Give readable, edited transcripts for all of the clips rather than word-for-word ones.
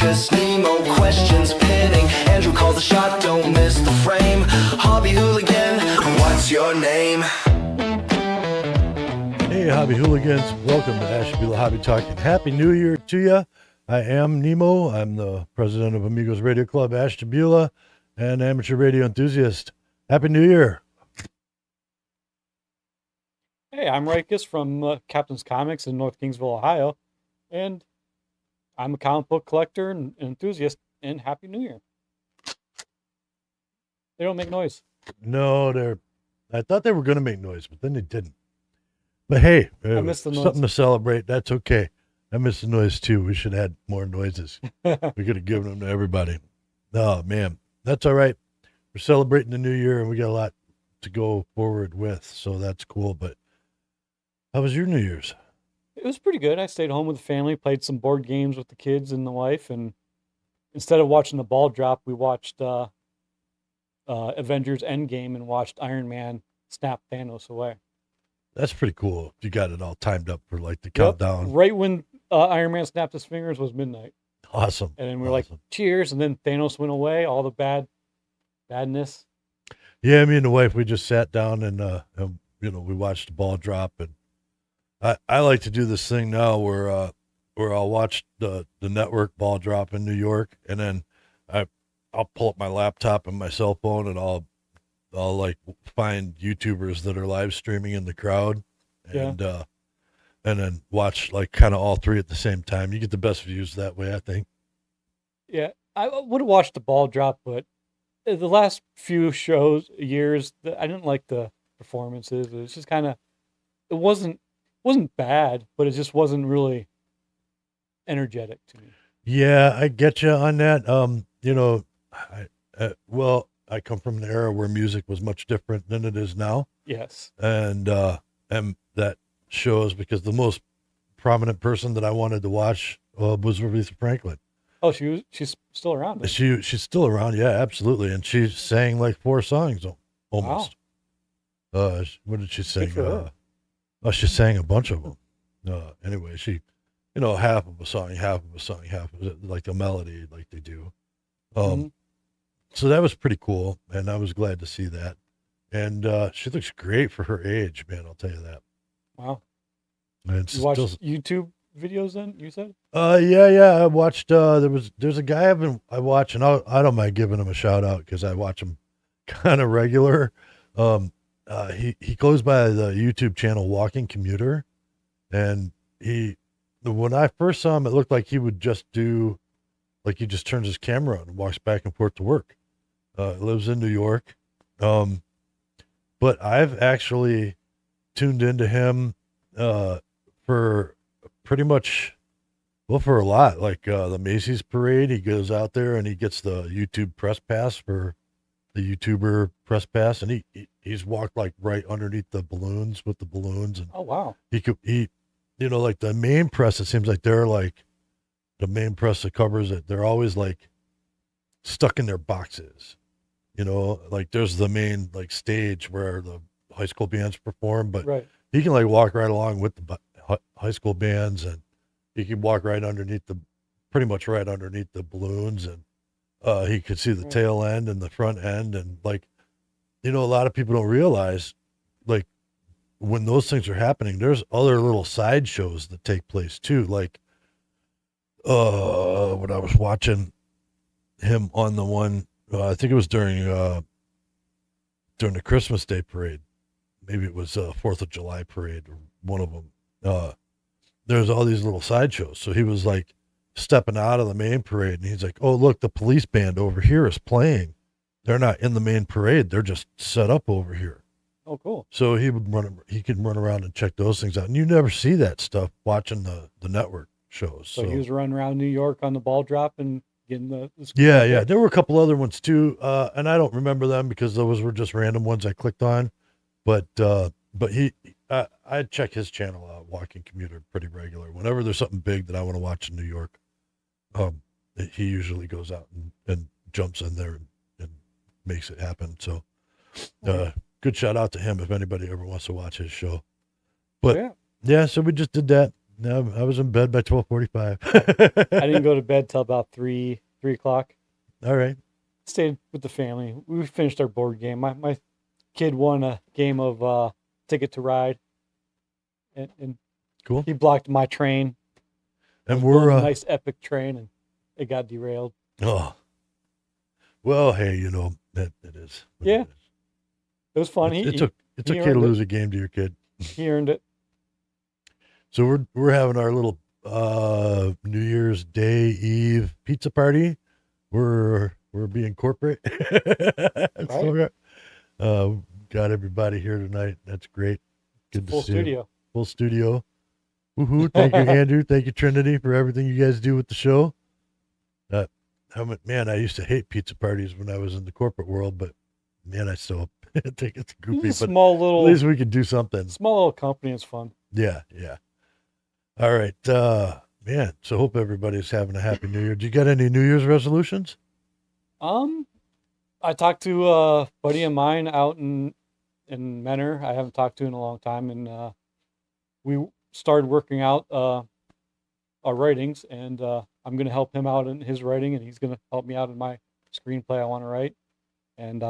Marcus, Nemo, questions pinning. Andrew calls the shot, don't miss the frame. Hobby hooligan, what's your name? Hey, Hobby Hooligans. Welcome to Ashtabula Hobby Talk, and Happy New Year to you. I am Nemo. I'm the president of Amigos Radio Club Ashtabula and amateur radio enthusiast. Happy New Year. Hey, I'm Rikus from Captain's Comics in North Kingsville, Ohio, and I'm a comic book collector and enthusiast, and Happy New Year. They don't make noise. No, I thought they were going to make noise, but then they didn't. But hey, I missed the noise. Something to celebrate. That's okay. I miss the noise too. We should have had more noises. We could have given them to everybody. Oh, man. That's all right. We're celebrating the new year, and we got a lot to go forward with, so that's cool. But how was your New Year's? It was pretty good. I stayed home with the family, played some board games with the kids and the wife, and instead of watching the ball drop, we watched Avengers Endgame and watched Iron Man snap Thanos away. That's pretty cool. You got it all timed up for like the countdown. Right when Iron Man snapped his fingers was midnight. Awesome. And then we're like, cheers. And then Thanos went away, all the badness. Yeah, me and the wife, we just sat down and we watched the ball drop. And I like to do this thing now where I'll watch the network ball drop in New York, and then I'll pull up my laptop and my cell phone, and I'll like find YouTubers that are live streaming in the crowd, and then watch like kind of all three at the same time. You get the best views that way, I think. Yeah, I would have watched the ball drop, but the last few years, I didn't like the performances. It was just kind of, it wasn't bad, but it just wasn't really energetic to me. Yeah, I get you on that. I come from an era where music was much different than it is now. Yes. And that shows because the most prominent person that I wanted to watch was Aretha Franklin. Oh, she's still around. She's still around. Yeah, absolutely. And she sang like 4 songs almost. Wow. What did she sing? She sang a bunch of them. Anyway, she, half of a song, half of it, like a melody, like they do. So that was pretty cool, and I was glad to see that. And she looks great for her age, man. I'll tell you that. Wow. And you watched YouTube videos then? You said? Yeah. I watched. There's a guy I watch, and I don't mind giving him a shout out because I watch him kind of regular. He goes by the YouTube channel Walking Commuter, and when I first saw him, it looked like he would just do, like he just turns his camera on and walks back and forth to work. Lives in New York. But I've actually tuned into him for pretty much, for a lot. Like the Macy's parade, he goes out there and he gets the YouTube press pass for the YouTuber press pass, and he's walked like right underneath the balloons with the balloons. And oh wow. He like the main press, it seems like they're like the main press that covers it. They're always like stuck in their boxes. Like there's the main like stage where the high school bands perform, but right. He can like walk right along with the high school bands, and he can walk pretty much right underneath the balloons, and he could see the tail end and the front end, and like, a lot of people don't realize, like, when those things are happening, there's other little side shows that take place too. Like, when I was watching him on the one. I think it was during the Christmas Day parade. Maybe it was 4th of July parade, or one of them. There's all these little sideshows. So he was like stepping out of the main parade, and he's like, "Oh, look, the police band over here is playing. They're not in the main parade. They're just set up over here." Oh, cool. So he could run around and check those things out. And you never see that stuff watching the network shows. So he was running around New York on the ball drop and getting the yeah. There were a couple other ones too, and I don't remember them because those were just random ones I clicked on. But I check his channel out, Walking Commuter, pretty regular. Whenever there's something big that I want to watch in New York, he usually goes out and jumps in there and makes it happen. So, good shout out to him if anybody ever wants to watch his show. But yeah, so we just did that. No, I was in bed by 12:45. I didn't go to bed till about 3 o'clock. All right. Stayed with the family. We finished our board game. My kid won a game of Ticket to Ride, and Cool. he blocked my train. I And was building we're a nice epic train, and it got derailed. oh, well, hey, you know that it is. what Yeah. it is. It was fun. It's he okay to earned it. lose a game to your kid. He earned it. So we're having our little New Year's Day Eve pizza party. We're being corporate. So, got everybody here tonight. That's great. Good to Full see you. studio. Full studio. Woohoo! Thank you, Andrew. Thank you, Trinity, for everything you guys do with the show. Man, I used to hate pizza parties when I was in the corporate world, but man, I still think it's goofy. It's a But small at least little we could do something. company. It's fun. Yeah, yeah. All right, man. So hope everybody's having a happy New Year. Do you got any New Year's resolutions? I talked to a buddy of mine out in Menor. I haven't talked to in a long time, and we started working out our writings, and I'm going to help him out in his writing, and he's going to help me out in my screenplay I want to write, and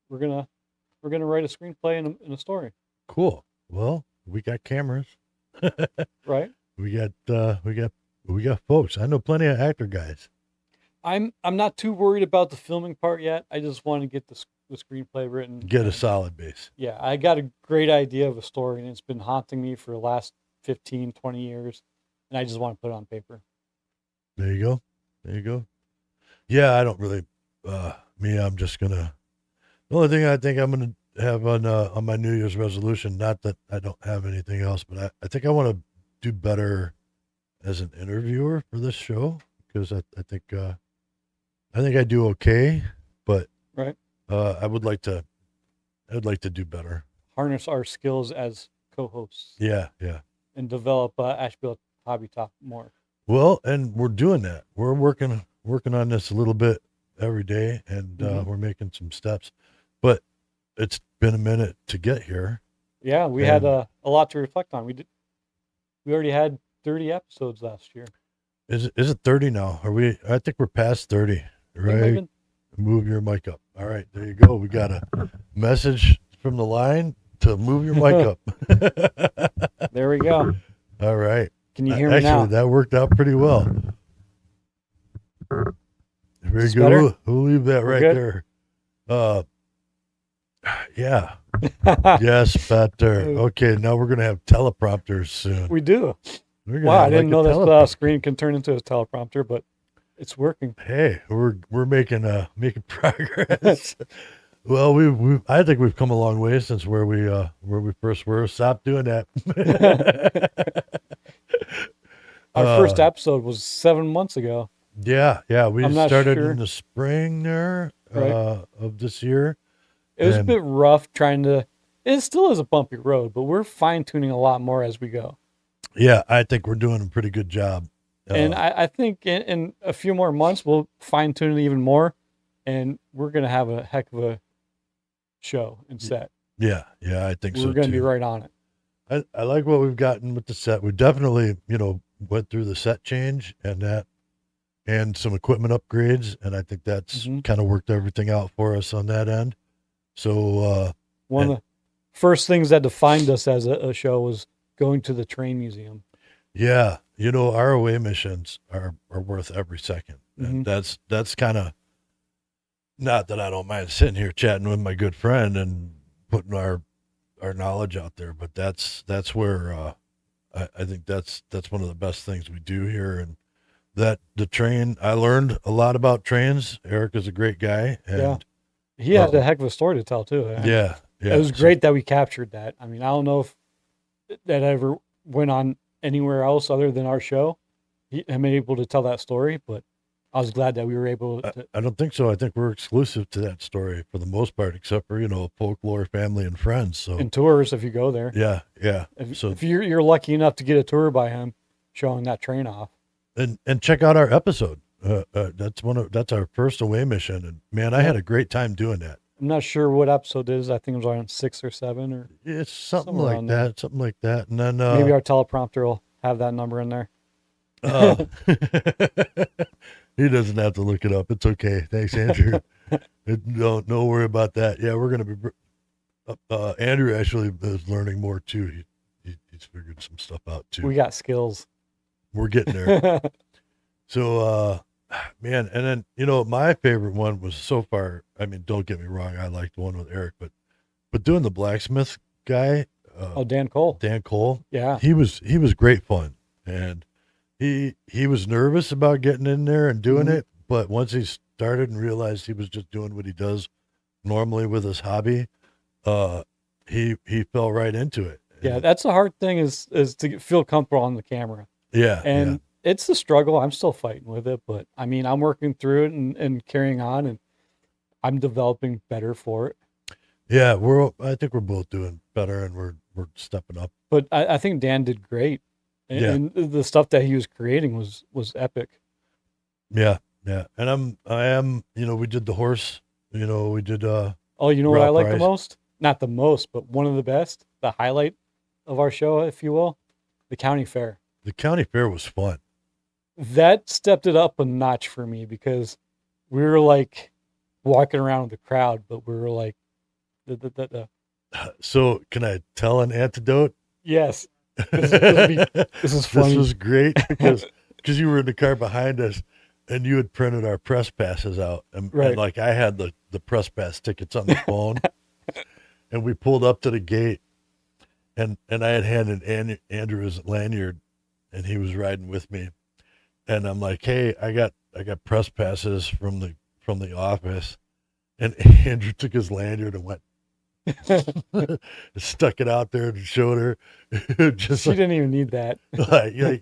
we're gonna write a screenplay and a story. Cool. Well, we got cameras. Right. We got folks. I know plenty of actor guys. I'm not too worried about the filming part yet. I just want to get the screenplay written. Get a solid base. Yeah, I got a great idea of a story, and it's been haunting me for the last 15, 20 years, and I just want to put it on paper. There you go. There you go. Yeah, I don't really. I'm just gonna. The only thing I think I'm gonna have on my New Year's resolution. Not that I don't have anything else, but I think I want to do better as an interviewer for this show because I think I do okay, but Right. I would like to do better. Harness our skills as co-hosts. Yeah, yeah. And develop Ashtabula Hobby Talk more. Well, and we're doing that. We're working on this a little bit every day, and we're making some steps. But it's been a minute to get here. Yeah, we had a lot to reflect on. We already had 30 episodes last year. Is it 30 now? Are we? I think we're past 30. Right. Move your mic up. All right, there you go. We got a message from the line to move your mic up. There we go. All right. Can you hear me now? Actually, that worked out pretty well. Very good. Better? We'll leave that We're right good? there. Yeah. Yes, better. Okay, now we're gonna have teleprompters soon. We do. We're gonna Wow, I have didn't like know a this teleprompter. screen can turn into a teleprompter, but it's working. Hey, we're making progress. Well, I think we've come a long way since where we first were. Stop doing that. Our first episode was 7 months ago. Yeah. We I'm not started sure. in the spring there Right. of this year. It was a And- bit rough trying to. It still is a bumpy road, but we're fine tuning a lot more as we go. Yeah, I think we're doing a pretty good job. And I think in a few more months we'll fine tune it even more, and we're gonna have a heck of a show and set. Yeah, I think so We're gonna too. be right on it. I like what we've gotten with the set. We definitely, went through the set change and some equipment upgrades, and I think that's kind of worked everything out for us on that end. So One of the first things that defined us as a show was going to the train museum. yeah, our away missions are worth every second. And that's kind of, not that I don't mind sitting here chatting with my good friend and putting our knowledge out there, but that's where I think that's one of the best things we do here. And that the train, I learned a lot about trains. Eric is a great guy, and He had a heck of a story to tell too. yeah. It was great that we captured that. I mean, I don't know if that ever went on anywhere else other than our show. I'm able to tell that story, but I was glad that we were able to. I don't think so. I think we're exclusive to that story for the most part, except for folklore, family, and friends. So And tours, if you go there. yeah. If you're lucky enough to get a tour by him showing that train off. And check out our episode. That's our first away mission, and man, I had a great time doing that. I'm not sure what episode it is. I think it was around 6 or 7 or It's something Somewhere like around that. there. Something like that. And then maybe our teleprompter will have that number in there. Uh, he doesn't have to look it up. It's okay. Thanks, Andrew. Don't worry about that. Yeah, we're gonna be. Andrew actually is learning more too. He's figured some stuff out too. We got skills. We're getting there. So, man, and then my favorite one was so far. I mean, don't get me wrong. I like the one with Eric, but doing the blacksmith guy. Oh, Dan Cole. Dan Cole. Yeah. He was great fun, and he was nervous about getting in there and doing it, but once he started and realized he was just doing what he does normally with his hobby, he fell right into it. Yeah, that's the hard thing is to feel comfortable on the camera. Yeah, and it's a struggle. I'm still fighting with it, but I mean, I'm working through it and carrying on, and I'm developing better for it. Yeah, I think we're both doing better, and we're stepping up. But I think Dan did great, and the stuff that he was creating was epic. Yeah, and I am. We did the horse. We did. Oh, you know what I Ralph like Rice. the most? Not the most, but one of the best. The highlight of our show, if you will, the county fair. The county fair was fun. That stepped it up a notch for me because we were like walking around with the crowd, but we were like, So can I tell an anecdote? yes, this is funny. This was great because you were in the car behind us, and you had printed our press passes out, and like I had the press pass tickets on the phone, and we pulled up to the gate, and I had handed Andrew his lanyard, and he was riding with me, and I'm like, hey, I got press passes from the office, and Andrew took his lanyard and went. Stuck it out there and showed her. Just she didn't even need that.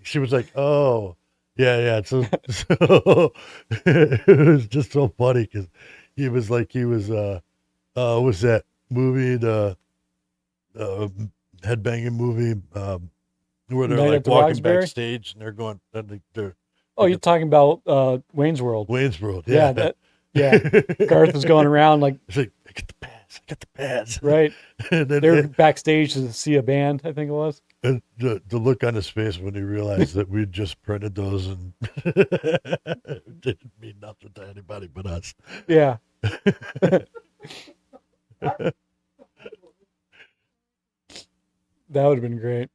She was like, "Oh, yeah." So it was just so funny because he was was that movie, the headbanging movie, where they're Night like at the walking Roxbury? backstage and they're going, they're Oh, you're talking about Wayne's World. Wayne's World, Yeah, Garth was going around like, it's like, I got the pads, right. And then They were backstage to see a band, I think it was. and the look on his face when he realized that we'd just printed those and it didn't mean nothing to anybody but us. Yeah. That would have been great.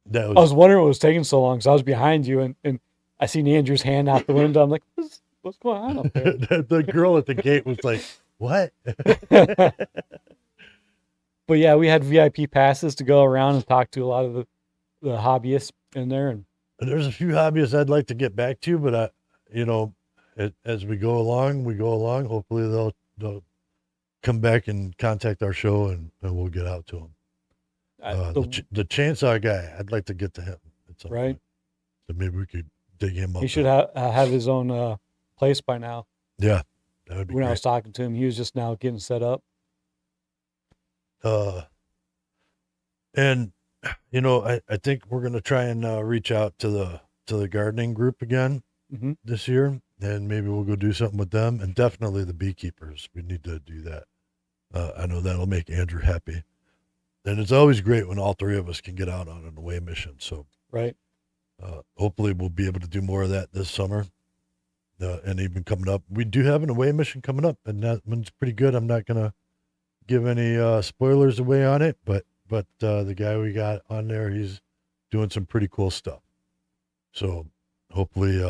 That I was wondering what was taking so long because I was behind you and I seen Andrew's hand out the window. I'm like, what's going on up there? the girl at the gate was like, "What?" But yeah, we had VIP passes to go around and talk to a lot of the hobbyists in there. And There's a few hobbyists I'd like to get back to, but as we go along, hopefully they'll come back and contact our show and we'll get out to them. The chainsaw guy, I'd like to get to him at some right. point. So maybe we could dig him up. He should have his own place by now. Yeah, that would be When great. I was talking to him, he was just now getting set up. And I think we're gonna try and reach out to the gardening group again this year, and maybe we'll go do something with them, and definitely the beekeepers. We need to do that. I know that'll make Andrew happy, and it's always great when all three of us can get out on an away mission. So right. Hopefully we'll be able to do more of that this summer, and even coming up. We do have an away mission coming up, and that one's pretty good. I'm not gonna give any spoilers away on it, but the guy we got on there, he's doing some pretty cool stuff. So hopefully,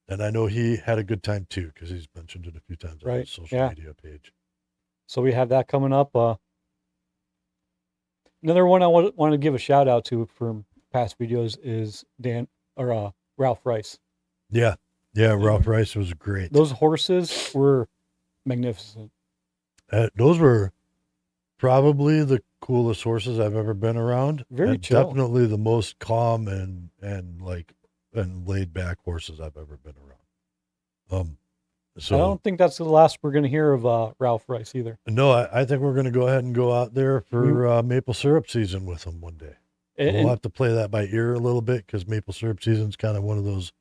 and I know he had a good time too, because he's mentioned it a few times on his social media page. So we have that coming up. Another one I want to give a shout out to from past videos is Ralph Rice. Yeah, Ralph Rice was great. Those horses were magnificent. Those were probably the coolest horses I've ever been around. Very and chill. Definitely the most calm and laid back horses I've ever been around. So I don't think that's the last we're going to hear of Ralph Rice either. No, I think we're going to go ahead and go out there for maple syrup season with him one day. We'll have to play that by ear a little bit because maple syrup season is kind of one of those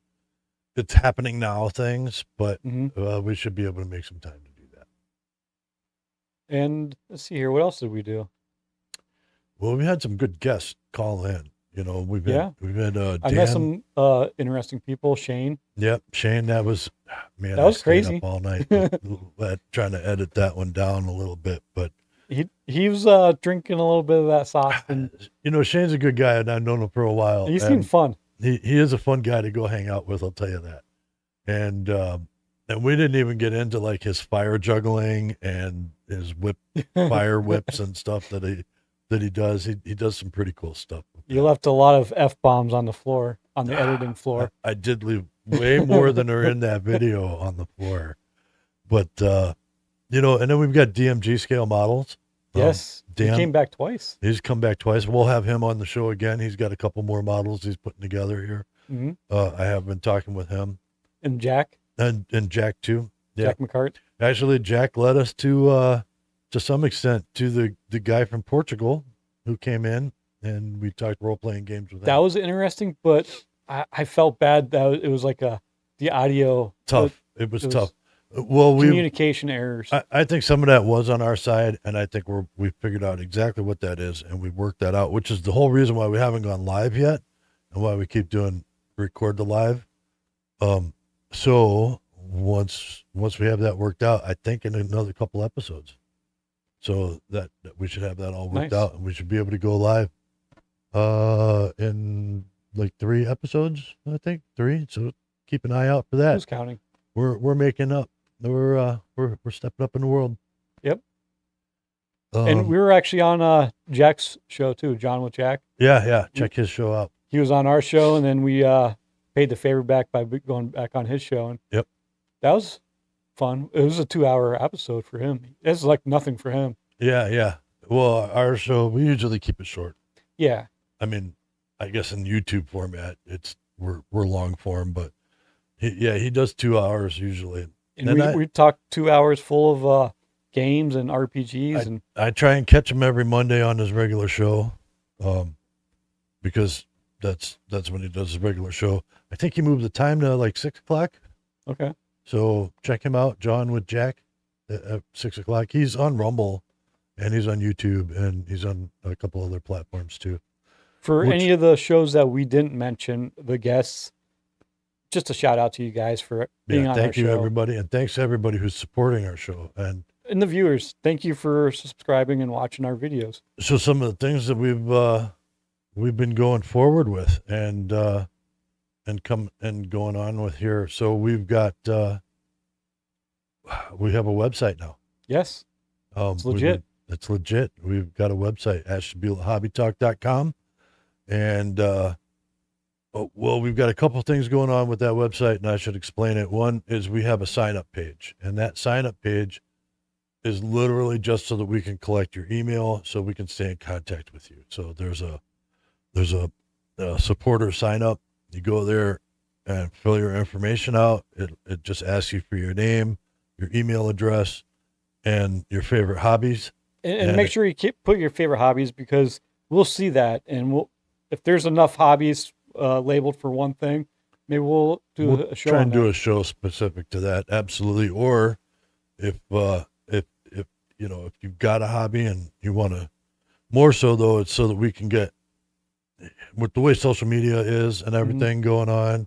it's happening now things, but we should be able to make some time to do that. And let's see here. What else did we do? Well, we had some good guests call in. You know, we've Yeah. had I Dan. met some interesting people. Shane. Yep, Shane. That was, man. That was I stayed crazy. up all night trying to edit that one down a little bit, but He was drinking a little bit of that sauce, and you know, Shane's a good guy, and I've known him for a while. he seemed fun. He is a fun guy to go hang out with. I'll tell you that. And we didn't even get into like his fire juggling and his fire whips and stuff that he does. He does some pretty cool stuff. You left a lot of F-bombs on the floor, on the editing floor. I did leave way more than are in that video on the floor. But, you know, and then we've got DMG scale models. Yes. Dan, he came back twice. He's come back twice. We'll have him on the show again. He's got a couple more models he's putting together here. Mm-hmm. I have been talking with him. And Jack. And Jack, too. Yeah. Jack McCart. Actually, Jack led us to some extent to the guy from Portugal who came in, and we talked role-playing games with him. That was interesting, but I felt bad that it was like the audio. Tough. It was tough. Well, communication errors. I think some of that was on our side, and I think we figured out exactly what that is, and we worked that out, which is the whole reason why we haven't gone live yet, and why we keep doing record the live. So once we have that worked out, I think in another couple episodes, so that we should have that all worked out, and we should be able to go live in like 3 episodes. I think 3. So keep an eye out for that. Who's counting? We're making up. We're stepping up in the world. Yep. And we were actually on Jack's show too, John with Jack. Yeah. Check his show out. He was on our show, and then we paid the favor back by going back on his show. And yep, that was fun. It was a 2-hour episode for him. It's like nothing for him. Yeah. Well, our show, we usually keep it short. Yeah. I mean, I guess in YouTube format, we're long form, but he does 2 hours usually. And we talked 2 hours full of games and RPGs. I try and catch him every Monday on his regular show, because that's when he does his regular show. I think he moved the time to like 6 o'clock. Okay. So check him out, John with Jack, at 6 o'clock. He's on Rumble, and he's on YouTube, and he's on a couple other platforms too. For any of the shows that we didn't mention, the guests, just a shout out to you guys for being on our show. Thank you, everybody, and thanks to everybody who's supporting our show. And the viewers, thank you for subscribing and watching our videos. So some of the things that we've been going forward with and going on with here. So we've got we have a website now. Yes. It's legit. It's legit. We've got a website, ashtabulahobbytalk.com. And we've got a couple things going on with that website, and I should explain it. One is we have a sign-up page, and that sign-up page is literally just so that we can collect your email, so we can stay in contact with you. So there's a supporter sign-up. You go there and fill your information out. It just asks you for your name, your email address, and your favorite hobbies. And make sure you put your favorite hobbies, because we'll see that, and if there's enough hobbies labeled for one thing, maybe we'll do a show. Try and do a show specific to that, absolutely. Or if you've got a hobby and you want to, more so though, it's so that we can get, with the way social media is and everything going on,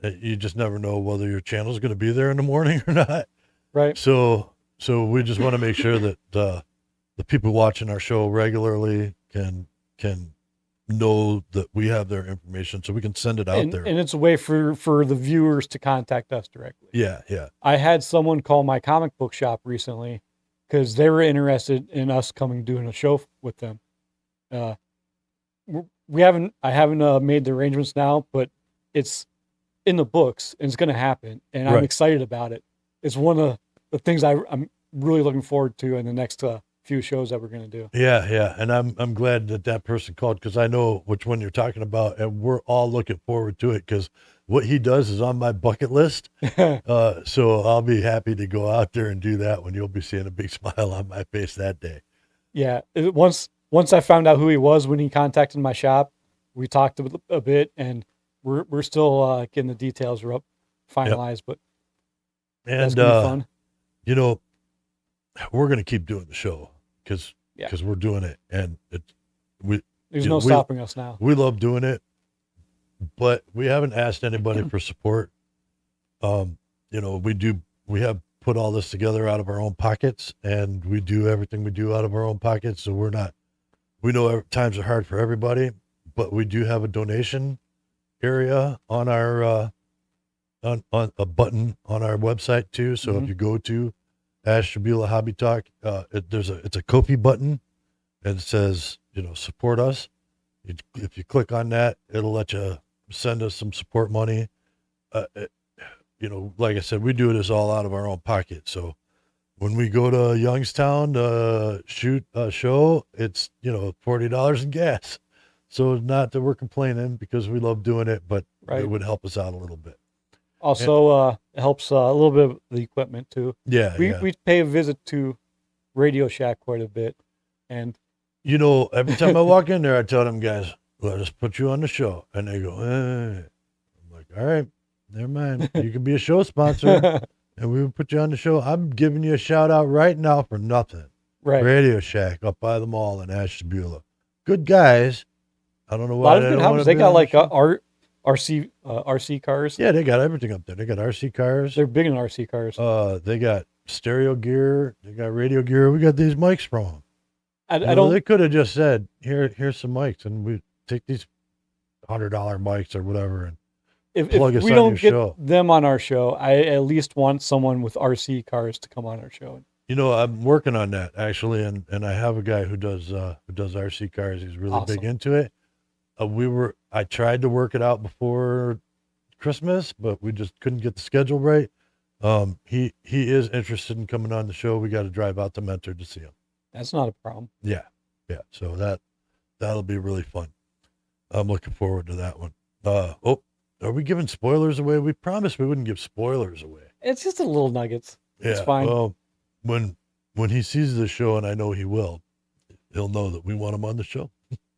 you just never know whether your channel is going to be there in the morning or not. Right. So we just want to make sure that the people watching our show regularly can know that we have their information, so we can send it out there. And it's a way for the viewers to contact us directly. Yeah. I had someone call my comic book shop recently because they were interested in us doing a show with them. I haven't made the arrangements now, but it's in the books and it's going to happen, and I'm excited about it. It's one of the things I'm really looking forward to in the next few shows that we're going to do. Yeah. And I'm glad that person called, because I know which one you're talking about, and we're all looking forward to it, because what he does is on my bucket list. So I'll be happy to go out there and do that when you'll be seeing a big smile on my face that day. Yeah. Once I found out who he was when he contacted my shop, we talked a bit, and we're still getting the details finalized, but that's going to be fun. We're going to keep doing the show because we're doing it, and There's you no know, stopping us now. we love doing it, but we haven't asked anybody for support. You know, we have put all this together out of our own pockets, and we do everything we do out of our own pockets. So we know times are hard for everybody, but we do have a donation area on our, on a button on our website too. So if you go to Ashtabula Hobby Talk, it's a Ko-fi button, and it says, you know, support us. If you click on that, it'll let you send us some support money. You know, like I said, we do this all out of our own pocket. So when we go to Youngstown to shoot a show, it's, you know, $40 in gas. So not that we're complaining, because we love doing it, but it would help us out a little bit. Also, it helps a little bit of the equipment too. Yeah, we pay a visit to Radio Shack quite a bit, and you know, every time I walk in there, I tell them guys, let us put you on the show, and they go, I'm like, all right, never mind. You can be a show sponsor, and we will put you on the show. I'm giving you a shout out right now for nothing. right, Radio Shack up by the mall in Ashtabula. Good guys. I don't know a why lot of good hobbies. They got like RC cars. Yeah, they got everything up there. They got RC cars. They're big in RC cars. They got stereo gear. They got radio gear. We got these mics from them. I don't. They could have just said, here's some mics, and we take these $100 mics or whatever, and If plug us we on don't your get show. them on our show, I at least want someone with RC cars to come on our show. You know, I'm working on that actually, and I have a guy who does RC cars. He's really big into it. I tried to work it out before Christmas, but we just couldn't get the schedule right. He is interested in coming on the show. We got to drive out to Mentor to see him. That's not a problem. Yeah. So that'll be really fun. I'm looking forward to that one. Are we giving spoilers away? We promised we wouldn't give spoilers away. It's just a little nuggets. Yeah. It's fine. Well, when he sees the show, and I know he will, he'll know that we want him on the show.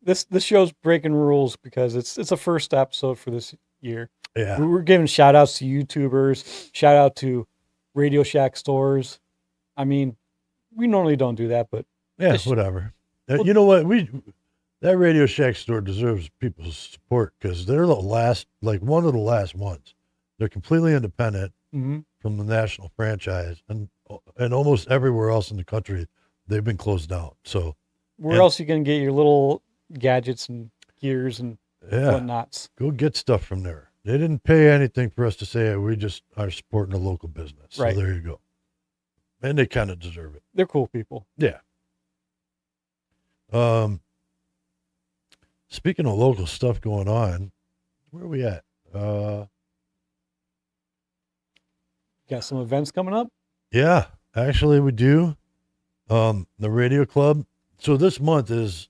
This show's breaking rules because it's a first episode for this year. Yeah. We're giving shout outs to YouTubers, shout out to Radio Shack stores. I mean, we normally don't do that, but Yeah, whatever. You know what? That Radio Shack store deserves people's support, because they're one of the last ones. They're completely independent from the national franchise, and almost everywhere else in the country, they've been closed down. So where else you can get your little gadgets and gears and whatnots? Go get stuff from there. They didn't pay anything for us to say we just are supporting a local business. Right. So there you go. And they kind of deserve it. They're cool people. Yeah. Speaking of local stuff going on, where are we at? Got some events coming up? Yeah, actually we do. The radio club. So this month is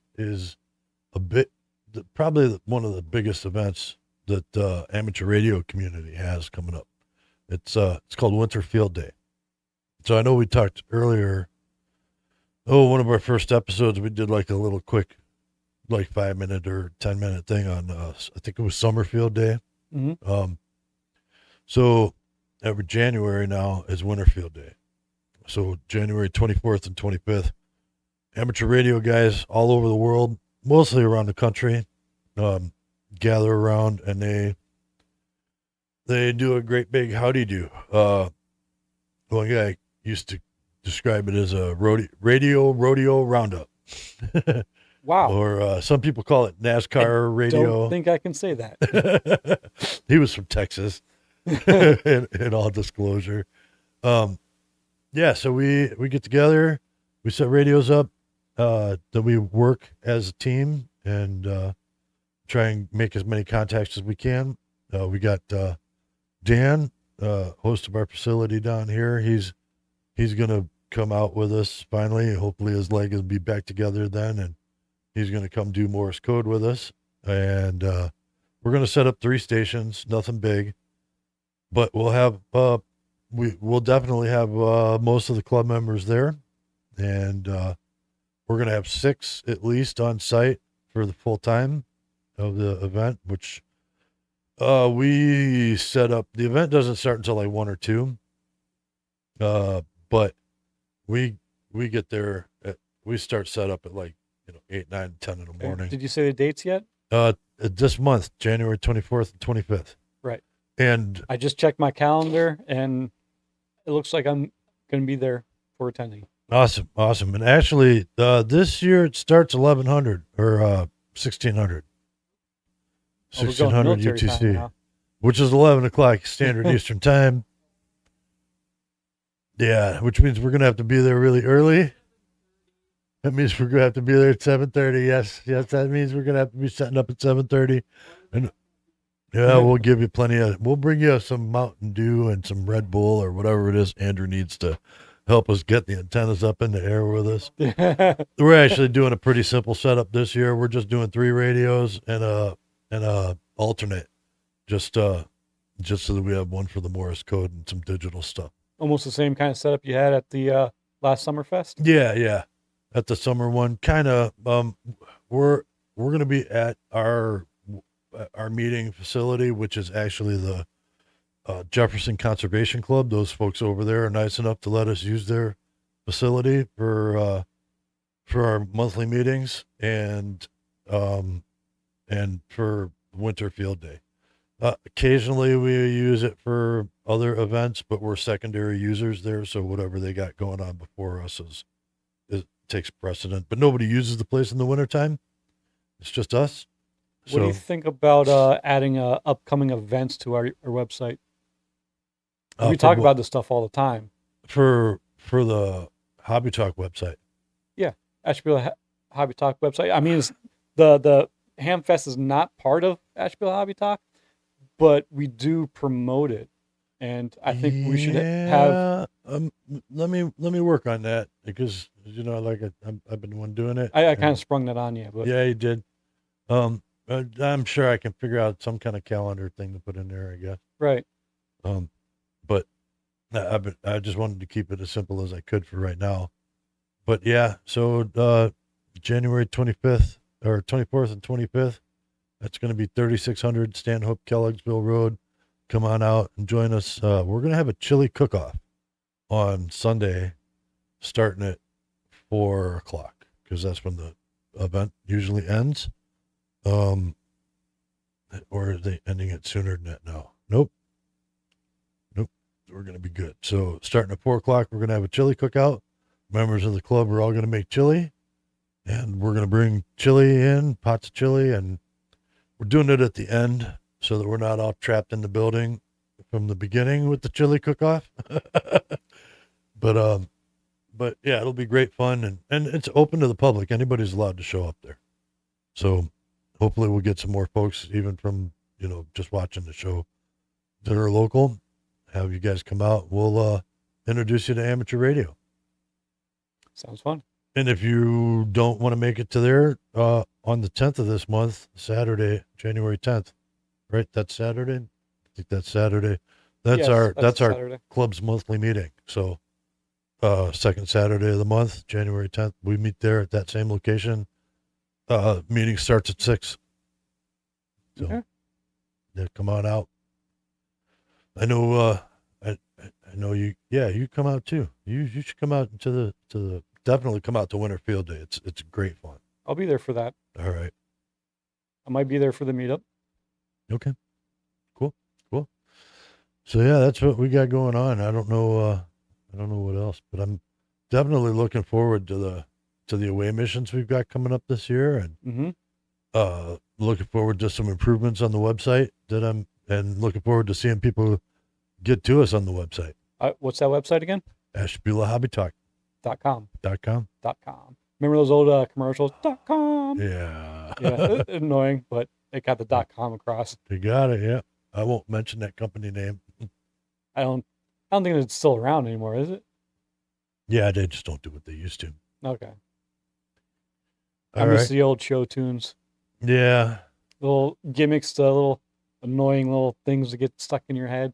a bit, probably one of the biggest events that amateur radio community has coming up. It's called Winter Field Day. So I know we talked earlier. One of our first episodes, we did like a little quick, like 5-minute or 10-minute thing on, I think it was Summer Field Day. So every January now is Winter Field Day. So January 24th and 25th, amateur radio guys all over the world, mostly around the country, gather around, and they do a great big howdy do. One guy used to describe it as a rodeo roundup. Wow. Or some people call it NASCAR radio. Don't think I can say that. He was from Texas. in all disclosure. So we get together, we set radios up, then we work as a team and try and make as many contacts as we can. We got Dan, host of our facility down here. He's gonna come out with us finally. Hopefully his leg will be back together then, and he's gonna come do Morse code with us. And we're gonna set up 3 stations, nothing big. But we'll have we'll definitely have most of the club members there, and we're gonna have 6 at least on site for the full time of the event. Which we set up. The event doesn't start until like 1 or 2, but we get there. We start set up at like 8, 9, 10 in the Okay. morning. Did you say the dates yet? This month, January 24th and 25th. Right. And I just checked my calendar, and it looks like I'm going to be there for attending. awesome. And actually, this year it starts 1100 or 1600. Oh, we're going 1600 military time UTC, now. which is 11 o'clock Standard Eastern Time. Yeah, which means we're going to have to be there really early. That means we're going to have to be there at 7:30. Yes, that means we're going to have to be setting up at 7:30. And yeah, we'll give you we'll bring you some Mountain Dew and some Red Bull or whatever it is Andrew needs to help us get the antennas up in the air with us. We're actually doing a pretty simple setup this year. We're just doing 3 radios and a alternate, just so that we have one for the Morse code and some digital stuff. Almost the same kind of setup you had at the last Summerfest. Yeah. At the summer one, kind of. We're going to be at our meeting facility, which is actually the Jefferson Conservation Club. Those folks over there are nice enough to let us use their facility for our monthly meetings and for winter field day. Occasionally we use it for other events, but we're secondary users there. So whatever they got going on before us takes precedent, but nobody uses the place in the wintertime. It's just us. What do you think about adding upcoming events to our website? We talk about this stuff all the time. For the Hobby Talk website. Yeah, Ashtabula Hobby Talk website. I mean, the Hamfest is not part of Ashtabula Hobby Talk, but we do promote it, and I think we should have. Let me work on that because I've been the one doing it. I kind of sprung that on you, but yeah, you did. I'm sure I can figure out some kind of calendar thing to put in there, I guess. Right. But I just wanted to keep it as simple as I could for right now. But yeah, so January 25th or 24th and 25th, that's going to be 3600 Stanhope Kellogg'sville Road. Come on out and join us. We're going to have a chili cook-off on Sunday, starting at 4 o'clock, because that's when the event usually ends. Or are they ending it sooner than that now? Nope. We're going to be good. So starting at 4 o'clock, we're going to have a chili cookout. Members of the club are all going to make chili, and we're going to bring chili in, pots of chili, and we're doing it at the end so that we're not all trapped in the building from the beginning with the chili cook-off. But yeah, it'll be great fun, and it's open to the public. Anybody's allowed to show up there. So hopefully we'll get some more folks, even from, just watching the show, that are local. Have you guys come out. We'll introduce you to amateur radio. Sounds fun. And if you don't want to make it to there, on the 10th of this month, Saturday, January 10th, right? That's Saturday. I think that's Saturday. That's our Saturday. Club's monthly meeting. So, second Saturday of the month, January 10th, we meet there at that same location. Meeting starts at 6. So, okay. Yeah, come on out. I know. I know you. Yeah, you come out too. You should come out to the definitely come out to Winter Field Day. It's great fun. I'll be there for that. All right. I might be there for the meetup. Okay. Cool. So yeah, that's what we got going on. I don't know what else, but I'm definitely looking forward to the away missions we've got coming up this year, and looking forward to some improvements on the website and looking forward to seeing people get to us on the website. What's that website again? AshtabulaHobbyTalk.com. .com. Remember those old commercials? .com. Yeah. Yeah, annoying, but it got the .com across. You got it. Yeah. I won't mention that company name. I don't think it's still around anymore, is it? Yeah, they just don't do what they used to. Okay. All I miss right. the old show tunes. Yeah. Little gimmicks, the little annoying little things that get stuck in your head.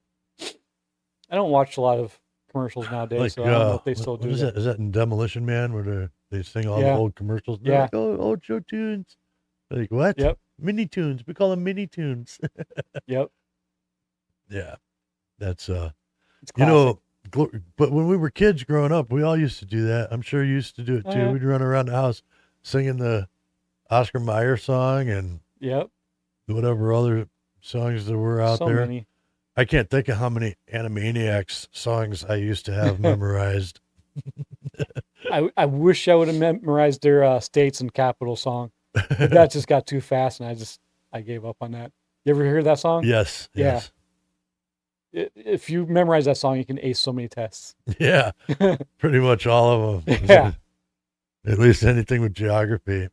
I don't watch a lot of commercials nowadays, so I don't know if they still do that. Is that in Demolition Man where they sing all the old commercials? They're like, oh, old show tunes. They're like, what? Yep. Mini tunes. We call them mini tunes. Yep. Yeah. That's, It's classic. but when we were kids growing up, we all used to do that. I'm sure you used to do it too. Yeah. We'd run around the house singing the Oscar Mayer song and Yep. whatever other songs there were out So there. many. I can't think of how many Animaniacs songs I used to have memorized. I wish I would have memorized their states and capital song, but that just got too fast, and I gave up on that. You ever hear that song? Yes, Yeah. yes. If you memorize that song, you can ace so many tests. Yeah, pretty much all of them. Yeah. At least anything with geography.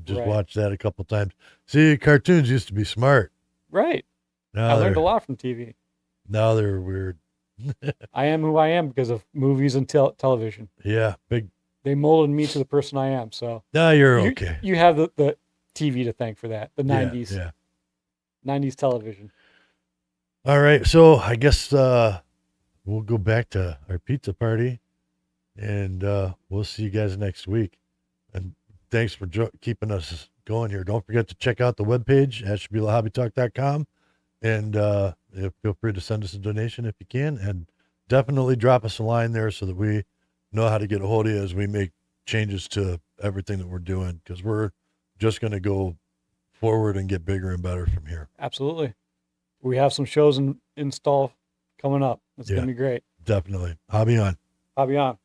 Just Right. watch that a couple times. See, cartoons used to be smart. Right. Now I learned a they're- lot from TV. Now they're weird. I am who I am because of movies and television. Yeah, big. They molded me to the person I am. So Now you're you, okay. you have the TV to thank for that. The 90s. Yeah. 90s television. All right. So I guess we'll go back to our pizza party, and we'll see you guys next week. And thanks for keeping us going here. Don't forget to check out the webpage, AshtabulaHobbyTalk.com. And feel free to send us a donation if you can. And definitely drop us a line there so that we know how to get a hold of you as we make changes to everything that we're doing. Because we're just going to go forward and get bigger and better from here. Absolutely. We have some shows install coming up. It's going to be great. Definitely. Hobby on. Hobby on.